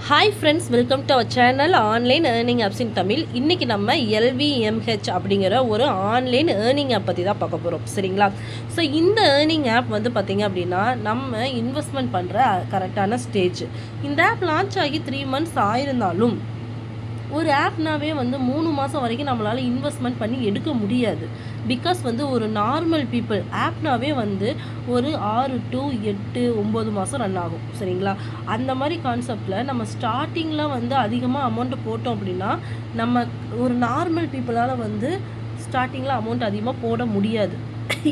Hi friends, welcome to our channel online earning apps in Tamil. இன்றைக்கி நம்ம LVMH அப்படிங்கிற ஒரு ஆன்லைன் ஏர்னிங் ஆப் பற்றி தான் பார்க்க போகிறோம். சரிங்களா? ஸோ இந்த ஏர்னிங் ஆப் வந்து பார்த்திங்க அப்படின்னா நம்ம இன்வெஸ்ட்மெண்ட் பண்ணுற கரெக்டான ஸ்டேஜ். இந்த ஆப் லான்ச் ஆகி 3 months ஆயிருந்தாலும் ஒரு ஆப்னாவே வந்து 3 மாதம் வரைக்கும் நம்மளால் இன்வெஸ்ட்மெண்ட் பண்ணி எடுக்க முடியாது. பிகாஸ் வந்து ஒரு நார்மல் பீப்புள் ஆப்னாவே வந்து ஒரு 6 to 8 9 மாதம் ரன் ஆகும். சரிங்களா? அந்த மாதிரி கான்செப்டில் நம்ம ஸ்டார்டிங்கில் வந்து அதிகமாக அமௌண்ட்டு போட்டோம் அப்படின்னா நம்ம ஒரு நார்மல் பீப்புளால் வந்து ஸ்டார்டிங்கில் அமௌண்ட் அதிகமாக போட முடியாது.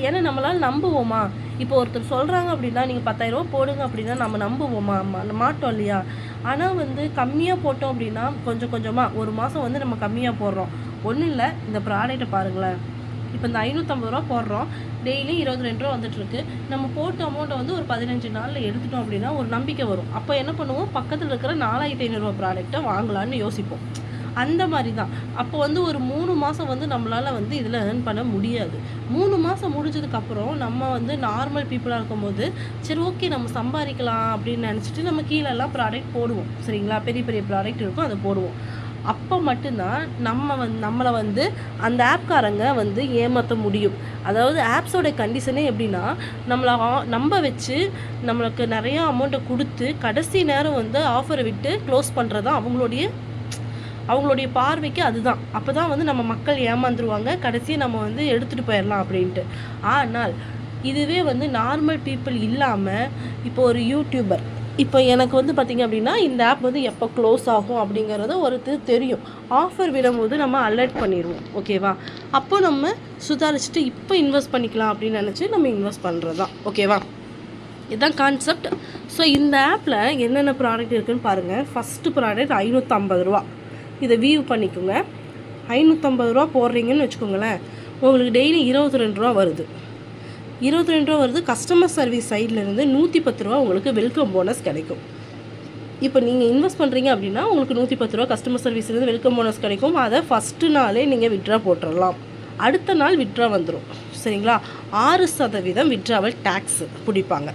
ஏன்னா நம்மளால் நம்புவோமா? இப்போ ஒருத்தர் சொல்கிறாங்க அப்படின்னா நீங்கள் 10,000 ரூபா போடுங்க அப்படின்னா நம்ம நம்புவோமா? மாட்டோம் இல்லையா? ஆனால் வந்து கம்மியாக போட்டோம் அப்படின்னா கொஞ்சம் கொஞ்சமாக ஒரு மாதம் வந்து நம்ம கம்மியாக போடுறோம். ஒன்றும் இல்லை, இந்த ப்ராடக்ட்டை பாருங்களேன். இப்போ இந்த 550 ரூபா போடுறோம், டெய்லி 22 ரூபா வந்துட்டுருக்கு. நம்ம போட்ட அமௌண்ட்டை வந்து ஒரு 15 நாளில் எடுத்துட்டோம் அப்படின்னா ஒரு நம்பிக்கை வரும். அப்போ என்ன பண்ணுவோம்? பக்கத்தில் இருக்கிற 4500 ரூபா ப்ராடக்ட்டை வாங்கலான்னு யோசிப்போம். அந்த மாதிரி தான். அப்போ வந்து ஒரு 3 மாதம் வந்து நம்மளால் வந்து இதில் ஏர்ன் பண்ண முடியாது. 3 மாதம் முடிஞ்சதுக்கப்புறம் நம்ம வந்து நார்மல் பீப்புளாக இருக்கும்போது சரி ஓகே நம்ம சம்பாதிக்கலாம் அப்படின்னு நினச்சிட்டு நம்ம கீழெல்லாம் ப்ராடக்ட் போடுவோம். சரிங்களா? பெரிய பெரிய ப்ராடக்ட் இருக்கும், அதை போடுவோம். அப்போ மட்டும்தான் நம்மளை வந்து அந்த ஆப்காரங்க வந்து ஏமாற்ற முடியும். அதாவது ஆப்ஸோட கண்டிஷனே எப்படின்னா நம்மளை நம்ப வச்சு நம்மளுக்கு நிறையா அமௌண்ட்டை கொடுத்து கடைசி நேரம் வந்து ஆஃபரை விட்டு க்ளோஸ் பண்ணுறது தான் அவங்களுடைய பார்வைக்கு அதுதான். அப்போ தான் வந்து நம்ம மக்கள் ஏமாந்துருவாங்க, கடைசியை நம்ம வந்து எடுத்துகிட்டு போயிடலாம் அப்படின்ட்டு. ஆனால் இதுவே வந்து நார்மல் பீப்புள் இல்லாமல் இப்போ ஒரு யூடியூபர், இப்போ எனக்கு வந்து பார்த்திங்க அப்படின்னா இந்த ஆப் வந்து எப்போ க்ளோஸ் ஆகும் அப்படிங்கிறத தெரியும். ஆஃபர் விடும்போது நம்ம அலர்ட் பண்ணிடுவோம். ஓகேவா? அப்போ நம்ம சுதாரிச்சுட்டு இப்போ இன்வெஸ்ட் பண்ணிக்கலாம் அப்படின்னு நினச்சி நம்ம இன்வெஸ்ட் பண்ணுறது தான். ஓகேவா? இதுதான் கான்செப்ட். ஸோ இந்த ஆப்பில் என்னென்ன ப்ராடக்ட் இருக்குதுன்னு பாருங்கள். ஃபஸ்ட்டு ப்ராடக்ட் 550 ரூபா. இதை வியூ பண்ணிக்கோங்க. 550 ரூபா போடுறீங்கன்னு வச்சுக்கோங்களேன், உங்களுக்கு டெய்லி 22 ரூபா வருது. 22 ரூபா வருது. கஸ்டமர் சர்வீஸ் சைட்லேருந்து 110 ரூபா உங்களுக்கு வெல்கம் போனஸ் கிடைக்கும். இப்போ நீங்கள் இன்வெஸ்ட் பண்ணுறீங்க அப்படின்னா உங்களுக்கு 110 ரூபா கஸ்டமர் சர்வீஸ்லேருந்து வெல்கம் போனஸ் கிடைக்கும். அதை ஃபஸ்ட்டு நாளே நீங்கள் விட்ரா போட்டுடலாம். அடுத்த நாள் விட்ரா வந்துடும். சரிங்களா? 6% விட்ராவல் டேக்ஸ் பிடிப்பாங்க.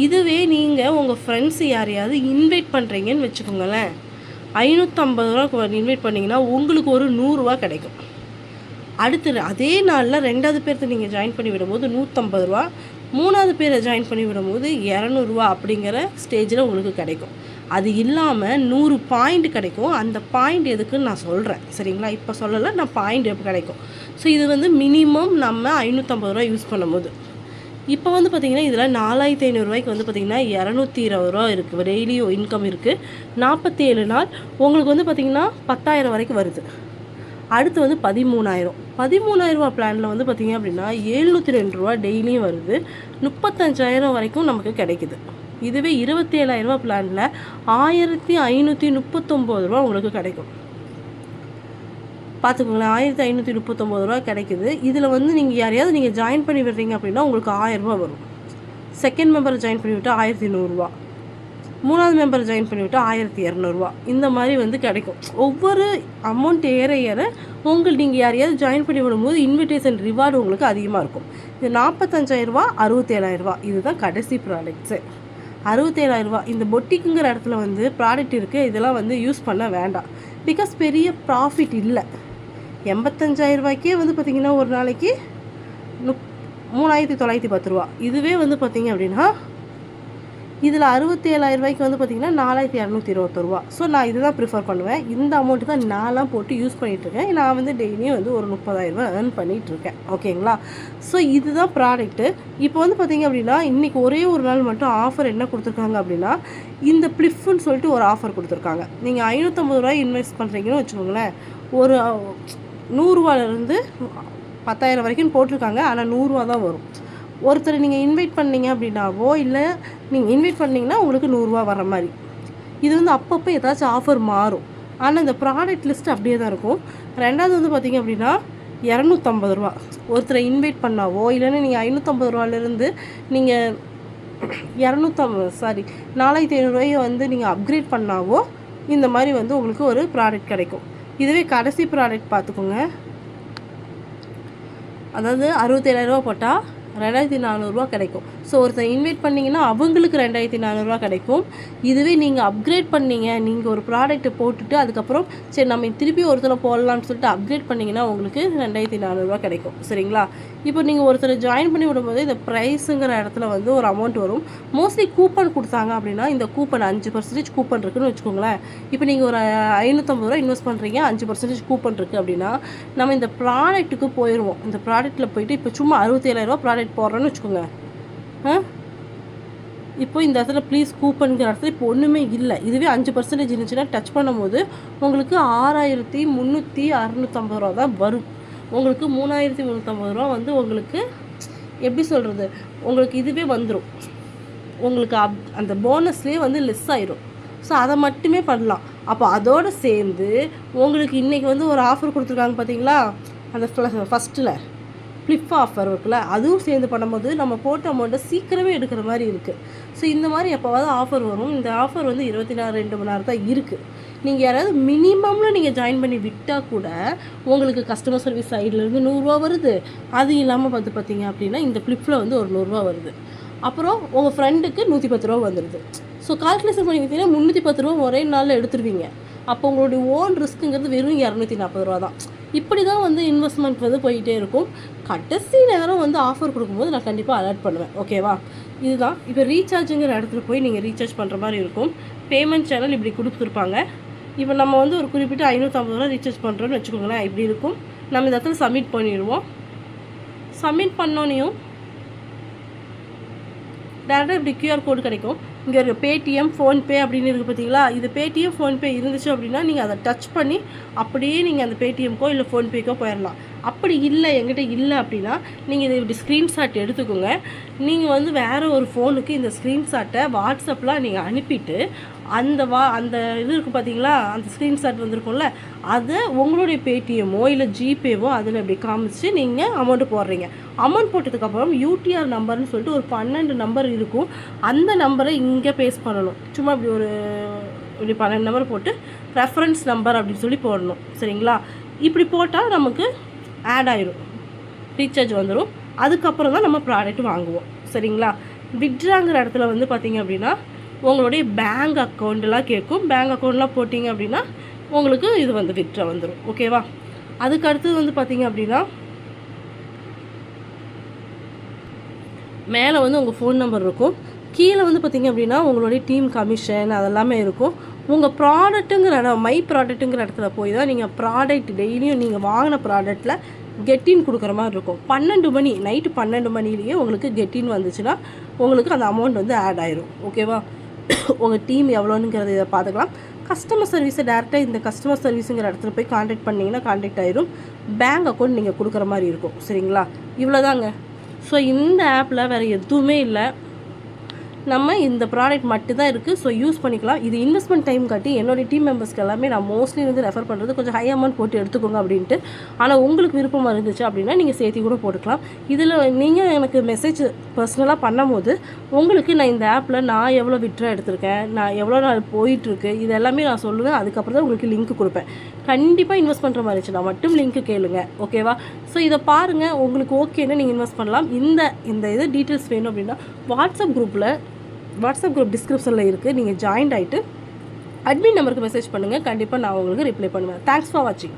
இதுவே நீங்கள் உங்கள் ஃப்ரெண்ட்ஸ் யாரையாவது இன்வைட் பண்ணுறீங்கன்னு வச்சுக்கோங்களேன், 550 ரூபா இன்வைட் பண்ணிங்கன்னா உங்களுக்கு ஒரு 100 ரூபா கிடைக்கும். அடுத்து அதே நாளில் 2வது பேர்த்து நீங்கள் ஜாயின் பண்ணி விடும்போது 150 ரூபா, 3வது பேரை ஜாயின் பண்ணி விடும்போது 200 ரூபா அப்படிங்கிற ஸ்டேஜில் உங்களுக்கு கிடைக்கும். அது இல்லாமல் 100 பாயிண்ட் கிடைக்கும். அந்த பாயிண்ட் எதுக்குன்னு நான் சொல்கிறேன். சரிங்களா? இப்போ சொல்லலை, நான் பாயிண்ட் எப்போ கிடைக்கும். ஸோ இது வந்து மினிமம் நம்ம 550 ரூபா யூஸ் பண்ணும்போது. இப்போ வந்து பார்த்திங்கன்னா இதில் 4500 ரூபாய்க்கு வந்து பார்த்திங்கன்னா 220 ரூபா இருக்குது டெய்லி இன்கம் இருக்குது. 47 நாள் உங்களுக்கு வந்து பார்த்திங்கன்னா 10,000 வரைக்கும் வருது. அடுத்து வந்து 13,000 ரூபா பிளானில் வந்து பார்த்திங்க அப்படின்னா 702 ரூபா டெய்லியும் வருது. 35,000 வரைக்கும் நமக்கு கிடைக்குது. இதுவே 27,000 ரூபா பிளானில் 1,539 ரூபா உங்களுக்கு கிடைக்கும். பார்த்துக்கோங்களேன், 1,539 ரூபா கிடைக்குது. இதில் வந்து நீங்கள் யாரையாவது நீங்கள் ஜாயின் பண்ணி விடுறீங்க அப்படின்னா உங்களுக்கு 1000 ரூபா வரும். செகண்ட் மெம்பரை ஜாயின் பண்ணிவிட்டால் 1,100 ரூபா, 3வது மெம்பரை ஜாயின் பண்ணிவிட்டால் 1,200 ரூபா. இந்த மாதிரி வந்து கிடைக்கும். ஒவ்வொரு அமௌண்ட் ஏற நீங்கள் யாரையாவது ஜாயின் பண்ணி விடும்போது இன்விடேஷன் ரிவார்டு உங்களுக்கு அதிகமாக இருக்கும். இது 45,000 ரூபா, 67,000 ரூபா. இதுதான் கடைசி ப்ராடக்ட்ஸு. 67,000 ரூபா. இந்த பொட்டிக்குங்கிற இடத்துல வந்து ப்ராடக்ட் இருக்குது, இதெல்லாம் வந்து யூஸ் பண்ண வேண்டாம். பிகாஸ் பெரிய ப்ராஃபிட் இல்லை. 85,000 ரூபாய்க்கே வந்து பார்த்திங்கன்னா ஒரு நாளைக்கு 3,910 ரூபா. இதுவே வந்து பார்த்திங்க அப்படின்னா இதில் 67,000 ரூபாய்க்கு வந்து பார்த்திங்கன்னா 4,221 ரூபா. ஸோ நான் இதுதான் ப்ரிஃபர் பண்ணுவேன். இந்த அமௌண்ட்டு தான் நான்லாம் போட்டு யூஸ் பண்ணிகிட்ருக்கேன். நான் வந்து டெய்லியும் வந்து ஒரு 30,000 ரூபா ஏர்ன் பண்ணிகிட்ருக்கேன். ஓகேங்களா? ஸோ இதுதான் ப்ராடக்ட்டு. இப்போ வந்து பார்த்திங்க அப்படின்னா இன்றைக்கி ஒரே ஒரு நாள் மட்டும் ஆஃபர் என்ன கொடுத்துருக்காங்க அப்படின்னா இந்த ப்ளிஃப்னு சொல்லிட்டு ஒரு ஆஃபர் கொடுத்துருக்காங்க. நீங்கள் 550 ரூபாய் இன்வெஸ்ட் பண்ணுறீங்கன்னு வச்சுக்கோங்களேன், ஒரு 100 ரூபாலேருந்து 10,000 வரைக்கும் போட்டிருக்காங்க. ஆனால் 100 ரூபா தான் வரும். ஒருத்தர் நீங்கள் இன்வைட் பண்ணிங்க அப்படின்னாவோ இல்லை நீங்கள் இன்வைட் பண்ணிங்கன்னா உங்களுக்கு 100 ரூபா வர மாதிரி. இது வந்து அப்பப்போ ஏதாச்சும் ஆஃபர் மாறும். ஆனால் இந்த ப்ராடக்ட் லிஸ்ட் அப்படியே தான் இருக்கும். 2வது வந்து பார்த்திங்க அப்படின்னா 250 ரூபா ஒருத்தரை இன்வைட் பண்ணாவோ இல்லைன்னா நீங்கள் 550 ரூபாலேருந்து நீங்கள் 4,500 ரூபாயை வந்து நீங்கள் அப்கிரேட் பண்ணாவோ இந்த மாதிரி வந்து உங்களுக்கு ஒரு ப்ராடக்ட் கிடைக்கும். இதுவே கடைசி ப்ராடக்ட் பார்த்துக்கோங்க. அதாவது 67,000 ரூபா போட்டால் 2,400 ரூபா கிடைக்கும். ஸோ ஒருத்தர் இன்வைட் பண்ணிங்கன்னா அவங்களுக்கு 2400 கிடைக்கும். இதுவே நீங்கள் அப்கிரேட் பண்ணீங்க, நீங்கள் ஒரு ப்ராடக்ட்டை போட்டுட்டு அதுக்கப்புறம் சரி நம்ம திருப்பி ஒருத்தரை போடலாம்னு சொல்லிட்டு அப்கிரேட் பண்ணிங்கன்னா உங்களுக்கு 2400 கிடைக்கும். சரிங்களா? இப்போ நீங்கள் ஒருத்தரை ஜாயின் பண்ணி விடும்போது இந்த ப்ரைஸுங்கிற இடத்துல வந்து ஒரு அமௌண்ட் வரும். மோஸ்ட்லி கூப்பன் கொடுத்தாங்க அப்படின்னா இந்த கூப்பன் 5% கூப்பன் இருக்குதுன்னு வச்சுக்கோங்களேன். இப்போ நீங்கள் ஒரு 550 இன்வெஸ்ட் பண்ணுறீங்க, 5% கூப்பன் இருக்குது அப்படின்னா நம்ம இந்த ப்ராடக்ட்டுக்கு போயிடுவோம். இந்த ப்ராடக்ட்டில் போயிட்டு இப்போ சும்மா 67,000 ப்ராடக்ட் போடுறோன்னு வச்சுக்கோங்க. இப்போ இந்த இடத்துல ப்ளீஸ் கூப்பனுங்கிற இடத்துல இப்போ ஒன்றுமே இல்லை. இதுவே 5% இருந்துச்சுன்னா டச் பண்ணும்போது உங்களுக்கு 6,350 ரூபா தான் வரும். உங்களுக்கு 3,350 வந்து உங்களுக்கு எப்படி சொல்கிறது, உங்களுக்கு இதுவே வந்துடும். உங்களுக்கு அந்த போனஸ்லேயே வந்து லெஸ் ஆயிரும். ஸோ அதை மட்டுமே பண்ணலாம். அப்போ அதோடு சேர்ந்து உங்களுக்கு இன்றைக்கி வந்து ஒரு ஆஃபர் கொடுத்துருக்காங்க பார்த்தீங்களா, அந்த ஃபஸ்ட்டில் ஃப்ளிப் ஆஃபர் இருக்குல்ல, அதுவும் சேர்ந்து பண்ணும்போது நம்ம போட்ட அமௌண்ட்டை சீக்கிரமே எடுக்கிற மாதிரி இருக்குது. ஸோ இந்த மாதிரி எப்போவாவது ஆஃபர் வரும். இந்த ஆஃபர் வந்து 2 மணி நேரம் தான் இருக்குது. நீங்கள் யாராவது மினிமமில் நீங்கள் ஜாயின் பண்ணி விட்டால் கூட உங்களுக்கு கஸ்டமர் சர்வீஸ் சைட்லேருந்து 100 வருது. அது இல்லாமல் பார்த்தீங்க அப்படின்னா இந்த ஃப்ளிப்பில் வந்து ஒரு 100 வருது. அப்புறம் உங்கள் ஃப்ரெண்டுக்கு 110 வந்துடுது. ஸோ கால்குலேஷன் பண்ணி பார்த்தீங்கன்னா 310 ஒரே நாளில் எடுத்துருவீங்க. அப்போ உங்களுடைய ஓன் ரிஸ்க்குங்கிறது வெறும் 240 தான். இப்படி தான் வந்து இன்வெஸ்ட்மெண்ட் வந்து போயிட்டே இருக்கும். கடைசி நேரம் வந்து ஆஃபர் கொடுக்கும்போது நான் கண்டிப்பாக அலர்ட் பண்ணுவேன். ஓகேவா? இதுதான். இப்போ ரீசார்ஜுங்கிற இடத்துல போய் நீங்கள் ரீசார்ஜ் பண்ணுற மாதிரி இருக்கும். பேமெண்ட் சேனல் இப்படி கொடுத்துருப்பாங்க. இப்போ நம்ம வந்து ஒரு குறிப்பிட்ட 550 ரீசார்ஜ் பண்ணுறோன்னு வச்சுக்கோங்களேன். இப்படி இருக்கும். நம்ம இந்த இடத்துல சப்மிட் பண்ணிடுவோம். சப்மிட் பண்ணோன்னையும் டேரெக்டாக இப்படி கியூஆர் கோடு கிடைக்கும். இங்கே இருக்க பேடிஎம், ஃபோன்பே அப்படின்னு இருக்குது பார்த்தீங்களா. இது பேடிஎம், ஃபோன்பே இருந்துச்சு அப்படின்னா நீங்கள் அதை டச் பண்ணி அப்படியே நீங்கள் அந்த பேடிஎம்க்கோ இல்லை ஃபோன்பேக்கோ போயிடலாம். அப்படி இல்லை, எங்கிட்ட இல்லை அப்படின்னா நீங்கள் இதை இப்படி ஸ்க்ரீன்ஷாட் எடுத்துக்கோங்க. நீங்கள் வந்து வேறு ஒரு ஃபோனுக்கு இந்த ஸ்க்ரீன்ஷாட்டை வாட்ஸ்அப்பில் நீங்கள் அனுப்பிட்டு அந்த இது இருக்குது பார்த்தீங்களா, அந்த ஸ்க்ரீன்ஷாட் வந்துருக்கும்ல, அதை உங்களுடைய பேடிஎம்மோ இல்லை ஜிபேவோ அதில் இப்படி காமிச்சு நீங்கள் அமௌண்ட்டு போடுறீங்க. அமௌண்ட் போட்டதுக்கப்புறம் யூடிஆர் நம்பர்னு சொல்லிட்டு ஒரு 12 நம்பர் இருக்கும். அந்த நம்பரை இங்கே பேஸ்ட் பண்ணணும். சும்மா இப்படி 12 நம்பர் போட்டு ரெஃபரன்ஸ் நம்பர் அப்படின்னு சொல்லி போடணும். சரிங்களா? இப்படி போட்டால் நமக்கு ஆட் ஆயிடும், ரீசார்ஜ் வந்துடும். அதுக்கப்புறம் தான் நம்ம ப்ராடக்ட் வாங்குவோம். சரிங்களா? விட்ராங்கிற இடத்துல வந்து பார்த்திங்க அப்படின்னா உங்களுடைய பேங்க் அக்கௌண்ட்டெலாம் கேட்கும். பேங்க் அக்கௌண்ட்லாம் போட்டிங்க அப்படின்னா உங்களுக்கு இது வந்து விட்ரா வந்துடும். ஓகேவா? அதுக்கு அடுத்தது வந்து பார்த்திங்க அப்படின்னா மேலே வந்து உங்கள் ஃபோன் நம்பர் இருக்கும். கீழே வந்து பார்த்திங்க அப்படின்னா உங்களுடைய டீம் கமிஷன் அதெல்லாமே இருக்கும். உங்கள் ப்ராடக்ட்டுங்கிற இடம், மை ப்ராடக்ட்டுங்கிற இடத்துல போய் தான் நீங்கள் ப்ராடக்ட் டெய்லியும் நீங்கள் வாங்கின ப்ராடக்ட்டில் கெட்டின் கொடுக்குற மாதிரி இருக்கும். 12 மணி நைட்டு 12 மணிலேயே உங்களுக்கு கெட்டின் வந்துச்சுன்னா உங்களுக்கு அந்த அமௌண்ட் வந்து ஆட் ஆயிரும். ஓகேவா? உங்கள் டீம் எவ்வளோனுங்கிறத இதை பார்த்துக்கலாம். கஸ்டமர் சர்வீஸை டேரெக்டாக இந்த கஸ்டமர் சர்வீஸுங்கிற இடத்துல போய் காண்டாக்ட் பண்ணிங்கன்னா காண்டாக்ட் ஆயிரும். பேங்க் அக்கௌண்ட் நீங்கள் கொடுக்குற மாதிரி இருக்கும். சரிங்களா? இவ்வளோதாங்க. ஸோ இந்த ஆப்பில் வேறு எதுவுமே இல்லை. நம்ம இந்த ப்ராடக்ட் மட்டும் தான் இருக்குது. ஸோ யூஸ் பண்ணிக்கலாம். இது இன்வெஸ்ட்மெண்ட் டைம் காட்டி என்னோடய டீம் மெம்பர்ஸ்க்கு எல்லாமே நான் மோஸ்ட்லி வந்து ரெஃபர் பண்ணுறது கொஞ்சம் ஹை அமௌண்ட் போட்டு எடுத்துக்கோங்க அப்படின்ட்டு. ஆனால் உங்களுக்கு விருப்பமாக இருந்துச்சு அப்படின்னா நீங்கள் சேர்த்து கூட போட்டுக்கலாம். இதில் நீங்கள் எனக்கு மெசேஜ் பர்சனலாக பண்ணும்போது உங்களுக்கு நான் இந்த ஆப்பில் நான் எவ்வளோ விட்ரா எடுத்திருக்கேன், நான் எவ்வளோ நாள் போயிட்டுருக்கு, இது எல்லாமே நான் சொல்லுவேன். அதுக்கப்புறம் தான் உங்களுக்கு லிங்க் கொடுப்பேன். கண்டிப்பாக இன்வெஸ்ட் பண்ணுற மாதிரி இருந்துச்சுன்னா மட்டும் லிங்க்கு கேளுங்க. ஓகேவா? ஸோ இதை பாருங்கள். உங்களுக்கு ஓகேன்னு நீங்கள் இன்வெஸ்ட் பண்ணலாம். இந்த இது டீட்டெயில்ஸ் வேணும் அப்படின்னா வாட்ஸ்அப் குரூப் டிஸ்கிரிப்ஷனில் இருக்குது. நீங்கள் ஜாயின் ஆகிட்டு அட்மின் நம்பருக்கு மெசேஜ் பண்ணுங்கள். கண்டிப்பாக நான் உங்களுக்கு ரிப்ளை பண்ணுவேன். தேங்க்ஸ் ஃபார் வாட்சிங்.